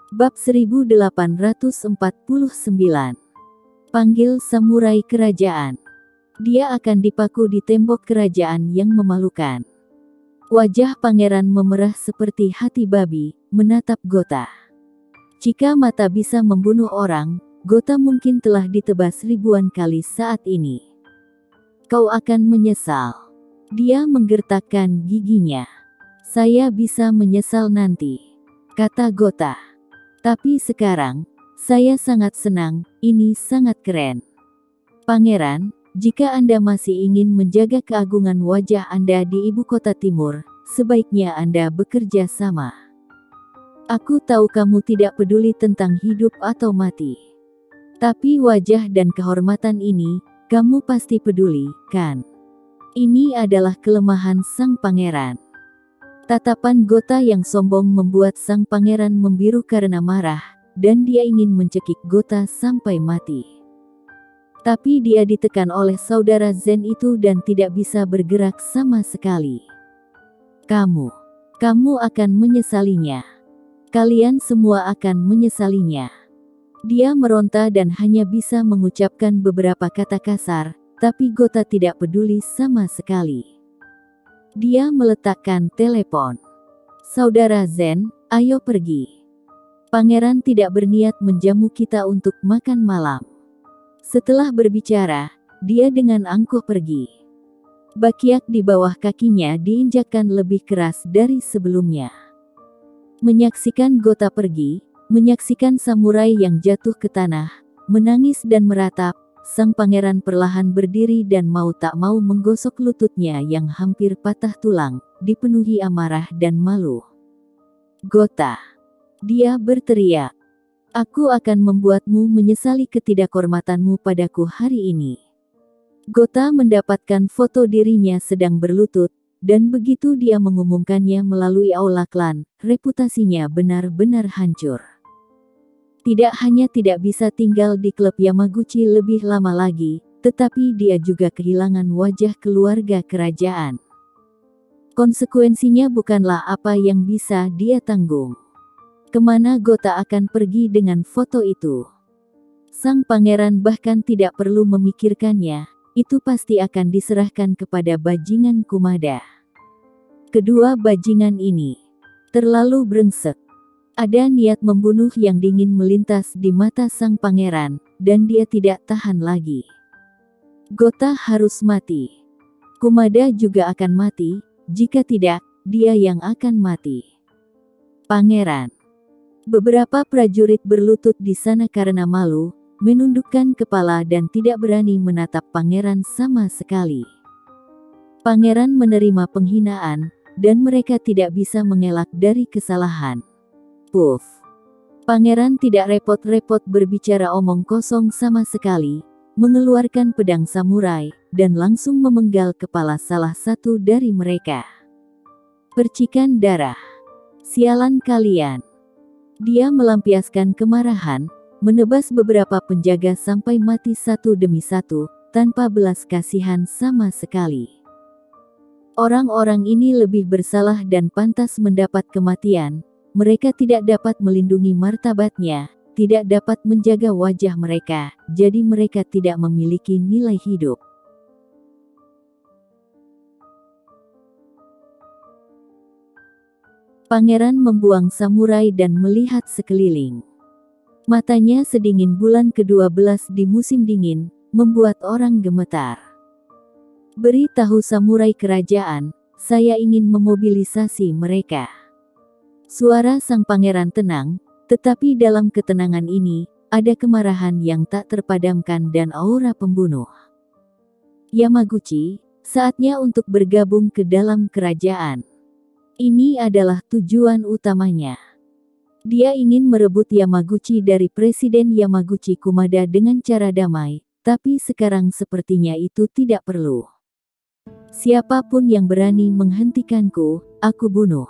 Bab 1849. Panggil samurai kerajaan. Dia akan dipaku di tembok kerajaan yang memalukan. Wajah pangeran memerah seperti hati babi, menatap Gota. Jika mata bisa membunuh orang, Gota mungkin telah ditebas ribuan kali saat ini. Kau akan menyesal. Dia menggertakkan giginya. Saya bisa menyesal nanti, kata Gota. Tapi sekarang, saya sangat senang, ini sangat keren. Pangeran, jika Anda masih ingin menjaga keagungan wajah Anda di ibu kota timur, sebaiknya Anda bekerja sama. Aku tahu kamu tidak peduli tentang hidup atau mati. Tapi wajah dan kehormatan ini, kamu pasti peduli, kan? Ini adalah kelemahan sang pangeran. Tatapan Gota yang sombong membuat sang pangeran membiru karena marah, dan dia ingin mencekik Gota sampai mati. Tapi dia ditekan oleh saudara Zen itu dan tidak bisa bergerak sama sekali. Kamu akan menyesalinya. Kalian semua akan menyesalinya. Dia meronta dan hanya bisa mengucapkan beberapa kata kasar, tapi Gota tidak peduli sama sekali. Dia meletakkan telepon. Saudara Zen, ayo pergi. Pangeran tidak berniat menjamu kita untuk makan malam. Setelah berbicara, dia dengan angkuh pergi. Bakiak di bawah kakinya diinjakkan lebih keras dari sebelumnya. Menyaksikan Gota pergi, menyaksikan samurai yang jatuh ke tanah, menangis dan meratap, sang pangeran perlahan berdiri dan mau tak mau menggosok lututnya yang hampir patah tulang, dipenuhi amarah dan malu. Gota, dia berteriak. Aku akan membuatmu menyesali ketidakhormatanmu padaku hari ini. Gota mendapatkan foto dirinya sedang berlutut, dan begitu dia mengumumkannya melalui aula klan, reputasinya benar-benar hancur. Tidak hanya tidak bisa tinggal di klub Yamaguchi lebih lama lagi, tetapi dia juga kehilangan wajah keluarga kerajaan. Konsekuensinya bukanlah apa yang bisa dia tanggung. Kemana Gota akan pergi dengan foto itu? Sang pangeran bahkan tidak perlu memikirkannya, itu pasti akan diserahkan kepada bajingan Kumada. Kedua bajingan ini terlalu brengsek. Ada niat membunuh yang dingin melintas di mata sang pangeran, dan dia tidak tahan lagi. Gota harus mati. Kumada juga akan mati, jika tidak, dia yang akan mati. Pangeran. Beberapa prajurit berlutut di sana karena malu, menundukkan kepala dan tidak berani menatap pangeran sama sekali. Pangeran menerima penghinaan, dan mereka tidak bisa mengelak dari kesalahan. Puff. Pangeran tidak repot-repot berbicara omong kosong sama sekali, mengeluarkan pedang samurai, dan langsung memenggal kepala salah satu dari mereka. Percikan darah. Sialan kalian. Dia melampiaskan kemarahan, menebas beberapa penjaga sampai mati satu demi satu, tanpa belas kasihan sama sekali. Orang-orang ini lebih bersalah dan pantas mendapat kematian. Mereka tidak dapat melindungi martabatnya, tidak dapat menjaga wajah mereka, jadi mereka tidak memiliki nilai hidup. Pangeran membuang samurai dan melihat sekeliling. Matanya sedingin bulan ke-12 di musim dingin, membuat orang gemetar. Beri tahu samurai kerajaan, saya ingin memobilisasi mereka. Suara sang pangeran tenang, tetapi dalam ketenangan ini, ada kemarahan yang tak terpadamkan dan aura pembunuh. Yamaguchi, saatnya untuk bergabung ke dalam kerajaan. Ini adalah tujuan utamanya. Dia ingin merebut Yamaguchi dari Presiden Yamaguchi Kumada dengan cara damai, tapi sekarang sepertinya itu tidak perlu. Siapapun yang berani menghentikanku, aku bunuh.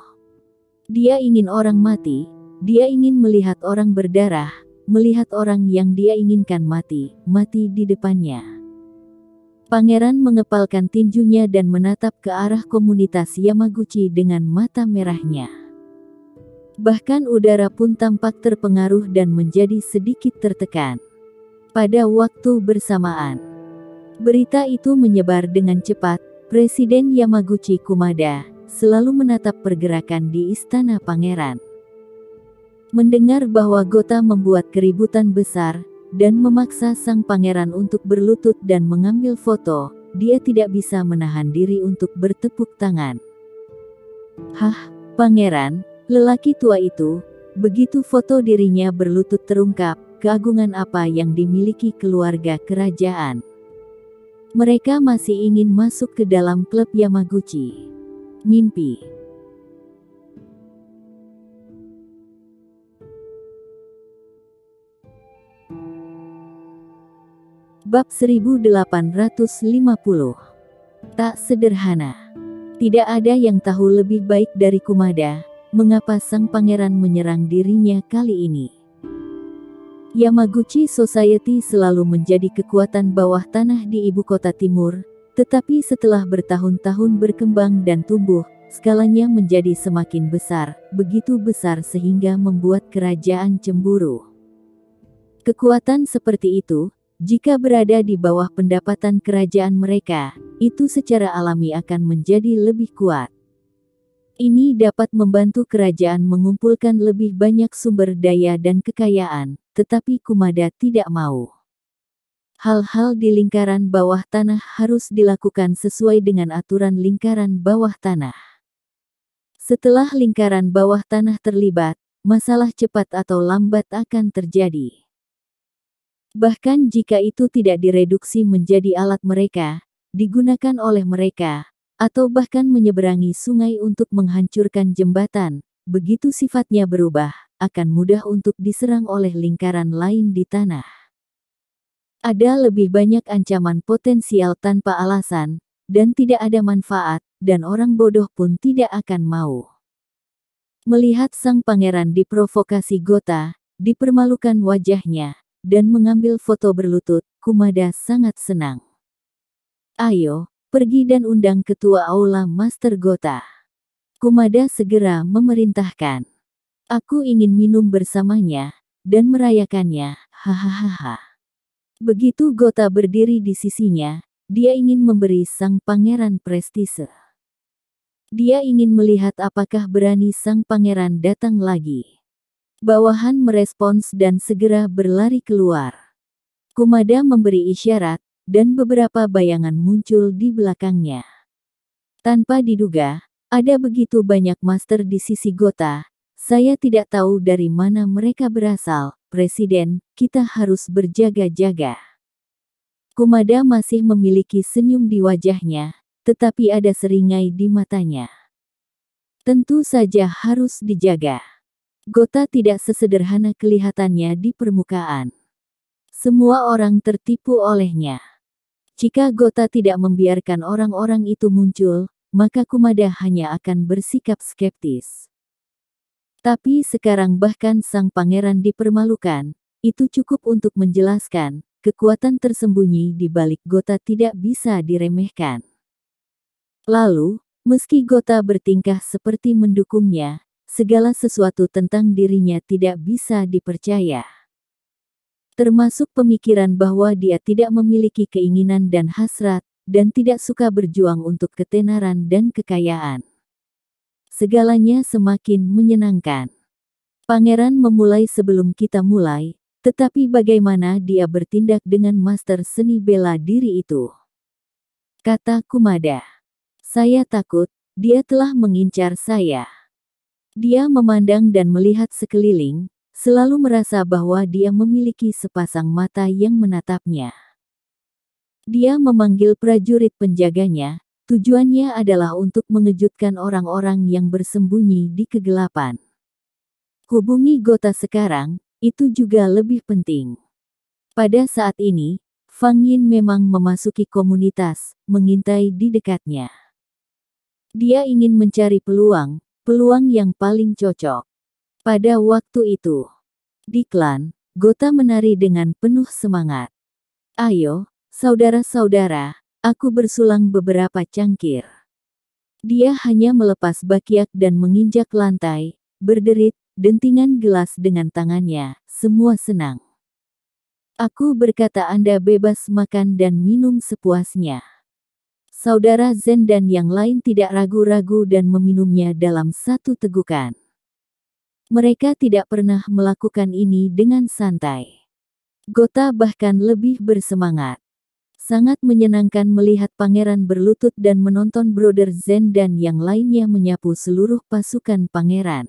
Dia ingin orang mati, dia ingin melihat orang berdarah, melihat orang yang dia inginkan mati di depannya. Pangeran mengepalkan tinjunya dan menatap ke arah komunitas Yamaguchi dengan mata merahnya. Bahkan udara pun tampak terpengaruh dan menjadi sedikit tertekan. Pada waktu bersamaan, berita itu menyebar dengan cepat. Presiden Yamaguchi Kumada selalu menatap pergerakan di istana pangeran. Mendengar bahwa Gota membuat keributan besar dan memaksa sang pangeran untuk berlutut dan mengambil foto, dia tidak bisa menahan diri untuk bertepuk tangan. "Hah, pangeran?" Lelaki tua itu, begitu foto dirinya berlutut terungkap, keagungan apa yang dimiliki keluarga kerajaan. Mereka masih ingin masuk ke dalam klub Yamaguchi. Mimpi. Bab 1850. Tak sederhana. Tidak ada yang tahu lebih baik dari Kumada, mengapa sang pangeran menyerang dirinya kali ini. Yamaguchi Society selalu menjadi kekuatan bawah tanah di ibu kota timur, tetapi setelah bertahun-tahun berkembang dan tumbuh, skalanya menjadi semakin besar, begitu besar sehingga membuat kerajaan cemburu. Kekuatan seperti itu, jika berada di bawah pendapatan kerajaan mereka, itu secara alami akan menjadi lebih kuat. Ini dapat membantu kerajaan mengumpulkan lebih banyak sumber daya dan kekayaan, tetapi Kumada tidak mau. Hal-hal di lingkaran bawah tanah harus dilakukan sesuai dengan aturan lingkaran bawah tanah. Setelah lingkaran bawah tanah terlibat, masalah cepat atau lambat akan terjadi. Bahkan jika itu tidak direduksi menjadi alat mereka, digunakan oleh mereka, atau bahkan menyeberangi sungai untuk menghancurkan jembatan, begitu sifatnya berubah, akan mudah untuk diserang oleh lingkaran lain di tanah. Ada lebih banyak ancaman potensial tanpa alasan, dan tidak ada manfaat, dan orang bodoh pun tidak akan mau. Melihat sang pangeran diprovokasi Gota, dipermalukan wajahnya, dan mengambil foto berlutut, Kumada sangat senang. "Ayo, pergi dan undang ketua aula Master Gota." Kumada segera memerintahkan. "Aku ingin minum bersamanya, dan merayakannya, hahaha." Begitu Gota berdiri di sisinya, dia ingin memberi sang pangeran prestise. Dia ingin melihat apakah berani sang pangeran datang lagi. Bawahan merespons dan segera berlari keluar. Kumada memberi isyarat, dan beberapa bayangan muncul di belakangnya. Tanpa diduga, ada begitu banyak master di sisi Gota. Saya tidak tahu dari mana mereka berasal, Presiden, kita harus berjaga-jaga. Kumada masih memiliki senyum di wajahnya, tetapi ada seringai di matanya. Tentu saja harus dijaga. Gota tidak sesederhana kelihatannya di permukaan. Semua orang tertipu olehnya. Jika Gota tidak membiarkan orang-orang itu muncul, maka Kumada hanya akan bersikap skeptis. Tapi sekarang bahkan sang pangeran dipermalukan, itu cukup untuk menjelaskan, kekuatan tersembunyi di balik Gota tidak bisa diremehkan. Lalu, meski Gota bertingkah seperti mendukungnya, segala sesuatu tentang dirinya tidak bisa dipercaya. Termasuk pemikiran bahwa dia tidak memiliki keinginan dan hasrat, dan tidak suka berjuang untuk ketenaran dan kekayaan. Segalanya semakin menyenangkan. Pangeran memulai sebelum kita mulai, tetapi bagaimana dia bertindak dengan master seni bela diri itu? Kata Kumada. Saya takut, dia telah mengincar saya. Dia memandang dan melihat sekeliling, selalu merasa bahwa dia memiliki sepasang mata yang menatapnya. Dia memanggil prajurit penjaganya, tujuannya adalah untuk mengejutkan orang-orang yang bersembunyi di kegelapan. Hubungi Gota sekarang, itu juga lebih penting. Pada saat ini, Fang Yin memang memasuki komunitas, mengintai di dekatnya. Dia ingin mencari peluang yang paling cocok. Pada waktu itu, di klan, Gota menari dengan penuh semangat. "Ayo, saudara-saudara, aku bersulang beberapa cangkir." Dia hanya melepas bakiak dan menginjak lantai, berderit, dentingan gelas dengan tangannya, semua senang. Aku berkata Anda bebas makan dan minum sepuasnya. Saudara Zen dan yang lain tidak ragu-ragu dan meminumnya dalam satu tegukan. Mereka tidak pernah melakukan ini dengan santai. Gota bahkan lebih bersemangat. Sangat menyenangkan melihat pangeran berlutut dan menonton Brother Zen dan yang lainnya menyapu seluruh pasukan pangeran.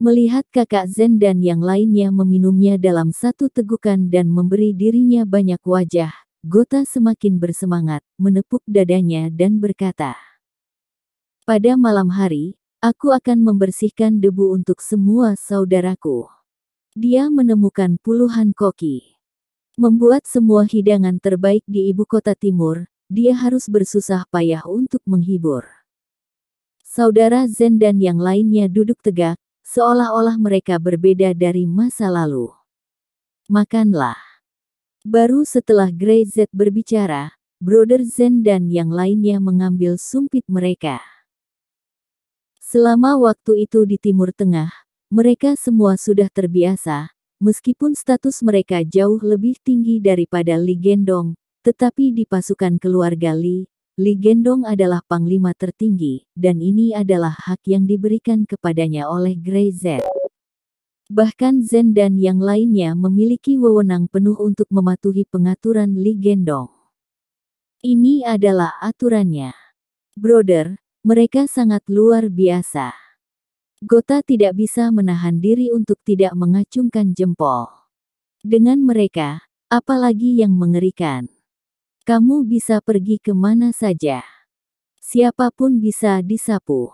Melihat kakak Zen dan yang lainnya meminumnya dalam satu tegukan dan memberi dirinya banyak wajah, Gota semakin bersemangat, menepuk dadanya dan berkata, "Pada malam hari, aku akan membersihkan debu untuk semua saudaraku." Dia menemukan puluhan koki. Membuat semua hidangan terbaik di ibu kota timur, dia harus bersusah payah untuk menghibur. Saudara Zen dan yang lainnya duduk tegak, seolah-olah mereka berbeda dari masa lalu. Makanlah. Baru setelah Grey Z berbicara, Brother Zen dan yang lainnya mengambil sumpit mereka. Selama waktu itu di Timur Tengah, mereka semua sudah terbiasa, meskipun status mereka jauh lebih tinggi daripada Li Gendong, tetapi di pasukan keluarga Li Gendong adalah panglima tertinggi, dan ini adalah hak yang diberikan kepadanya oleh Grey Z. Bahkan Zen dan yang lainnya memiliki wewenang penuh untuk mematuhi pengaturan Li Gendong. Ini adalah aturannya. Brother, mereka sangat luar biasa. Gota tidak bisa menahan diri untuk tidak mengacungkan jempol. Dengan mereka, apalagi yang mengerikan. Kamu bisa pergi kemana saja. Siapapun bisa disapu.